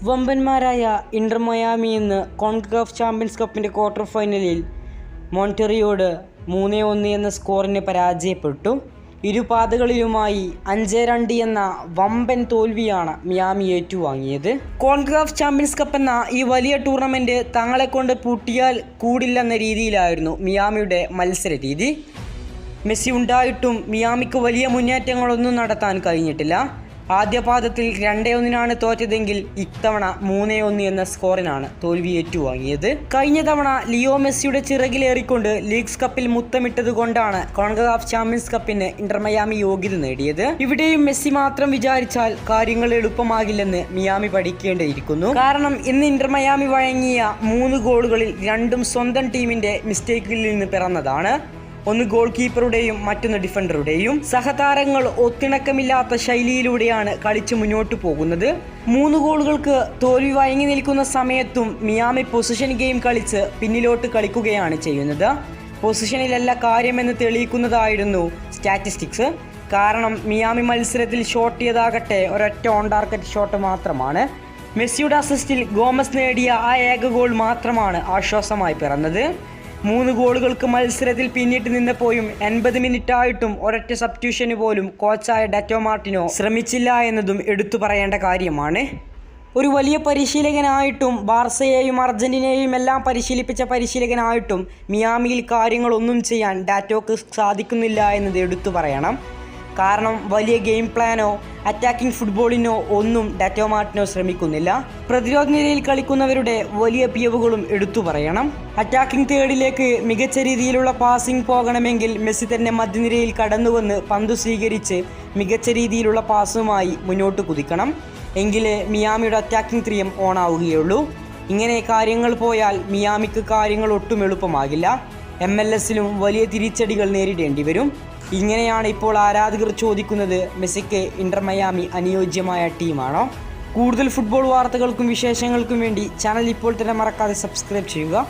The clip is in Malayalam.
വമ്പന്മാരായ ഇന്റർ മയാമി ഇന്ന് കോൺകക്കാഫ് ചാമ്പ്യൻസ് കപ്പിൻ്റെ ക്വാർട്ടർ ഫൈനലിൽ മോണ്ടെറിയോട് 3-1 എന്ന സ്കോറിന് പരാജയപ്പെട്ടു. ഇരുപാതകളിലുമായി 5-2 എന്ന വമ്പൻ തോൽവിയാണ് മിയാമി ഏറ്റുവാങ്ങിയത്. കോൺകക്കാഫ് ചാമ്പ്യൻസ് കപ്പ് എന്ന ഈ വലിയ ടൂർണമെൻറ്റ് തങ്ങളെ കൊണ്ട് പൂട്ടിയാൽ കൂടില്ലെന്ന രീതിയിലായിരുന്നു മിയാമിയുടെ മത്സര രീതി. മെസ്സി ഉണ്ടായിട്ടും മിയാമിക്ക് വലിയ മുന്നേറ്റങ്ങളൊന്നും നടത്താൻ കഴിഞ്ഞിട്ടില്ല. ആദ്യ പാദത്തിൽ 2-1 തോറ്റതെങ്കിൽ ഇത്തവണ 3-1 എന്ന സ്കോറിനാണ് തോൽവി ഏറ്റുവാങ്ങിയത്. കഴിഞ്ഞ തവണ ലിയോ മെസ്സിയുടെ ചിറകിലേറിക്കൊണ്ട് ലീഗ്സ് കപ്പിൽ മുത്തമിട്ടത് കൊണ്ടാണ് കോൺകക്കാഫ് ചാമ്പ്യൻസ് കപ്പിന് ഇന്റർ മയാമി യോഗ്യത നേടിയത്. ഇവിടെയും മെസ്സി മാത്രം വിചാരിച്ചാൽ കാര്യങ്ങൾ എളുപ്പമാകില്ലെന്ന് മിയാമി പഠിക്കേണ്ടിയിരിക്കുന്നു. കാരണം ഇന്ന് ഇന്റർ മയാമി വഴങ്ങിയ 3 ഗോളുകളിൽ 2 സ്വന്തം ടീമിന്റെ മിസ്റ്റേക്കിൽ നിന്ന് പിറന്നതാണ്. ഒന്ന് ഗോൾ കീപ്പറുടെയും മറ്റൊന്ന് ഡിഫൻഡറുടെയും. സഹതാരങ്ങൾ ഒത്തിണക്കമില്ലാത്ത ശൈലിയിലൂടെയാണ് കളിച്ച് മുന്നോട്ട് പോകുന്നത്. 3 ഗോളുകൾക്ക് തോൽവി വഴങ്ങി നിൽക്കുന്ന സമയത്തും മിയാമി പൊസിഷൻ ഗെയിം കളിച്ച് പിന്നിലോട്ട് കളിക്കുകയാണ് ചെയ്യുന്നത്. പൊസിഷനിലല്ല കാര്യമെന്ന് തെളിയിക്കുന്നതായിരുന്നു സ്റ്റാറ്റിസ്റ്റിക്സ്. കാരണം മിയാമി മത്സരത്തിൽ ഷോട്ട് ചെയ്താകട്ടെ ഒരൊറ്റ ഓൺ ടാർഗറ്റ് ഷോട്ട് മാത്രമാണ്. മെസ്സിയുടെ അസിസ്റ്റിൽ ഗോമസ് നേടിയ ആ ഏക ഗോൾ മാത്രമാണ് ആശ്വാസമായി പിറന്നത്. 3 ഗോളുകൾക്ക് മത്സരത്തിൽ പിന്നിട്ട് നിന്നപ്പോഴും 80 മിനിറ്റായിട്ടും ഒരൊറ്റ സബ്സ്റ്റിറ്റ്യൂഷന് പോലും കോച്ചായ ഡാറ്റോ മാർട്ടിനോ ശ്രമിച്ചില്ല എന്നതും എടുത്തു പറയേണ്ട കാര്യമാണ്. ഒരു വലിയ പരിശീലകനായിട്ടും ബാർസയെയും അർജന്റീനയെയും എല്ലാം പരിശീലിപ്പിച്ച പരിശീലകനായിട്ടും മിയാമിയിൽ കാര്യങ്ങളൊന്നും ചെയ്യാൻ ഡാറ്റോക്ക് സാധിക്കുന്നില്ല എന്നത് എടുത്തു പറയണം. കാരണം വലിയ ഗെയിം പ്ലാനോ അറ്റാക്കിംഗ് ഫുട്ബോളിനോ ഒന്നും ഡാറ്റോ മാർട്ടിനോ ശ്രമിക്കുന്നില്ല. പ്രതിരോധ നിരയിൽ കളിക്കുന്നവരുടെ വലിയ പിഴവുകളും എടുത്തു പറയണം. അറ്റാക്കിംഗ് തേർഡിലേക്ക് മികച്ച രീതിയിലുള്ള പാസിംഗ് പോകണമെങ്കിൽ മെസ്സി തന്നെ മധ്യനിരയിൽ കടന്നുവന്ന് പന്ത് സ്വീകരിച്ച് മികച്ച രീതിയിലുള്ള പാസുമായി മുന്നോട്ട് കുതിക്കണം. എങ്കിലേ മിയാമിയുടെ അറ്റാക്കിംഗ് ത്രിയം ഓണാവുകയുള്ളൂ. ഇങ്ങനെ കാര്യങ്ങൾ പോയാൽ മിയാമിക്ക് കാര്യങ്ങൾ ഒട്ടും എളുപ്പമാകില്ല. MLS-ലും വലിയ തിരിച്ചടികൾ നേരിടേണ്ടി വരും. ഇങ്ങനെയാണ് ഇപ്പോൾ ആരാധകർ ചോദിക്കുന്നത്, മെസ്സിക്ക് ഇന്റർ മയാമി അനുയോജ്യമായ ടീമാണോ? കൂടുതൽ ഫുട്ബോൾ വാർത്തകൾക്കും വിശേഷങ്ങൾക്കും വേണ്ടി ചാനൽ ഇപ്പോൾ തന്നെ മറക്കാതെ സബ്സ്ക്രൈബ് ചെയ്യുക.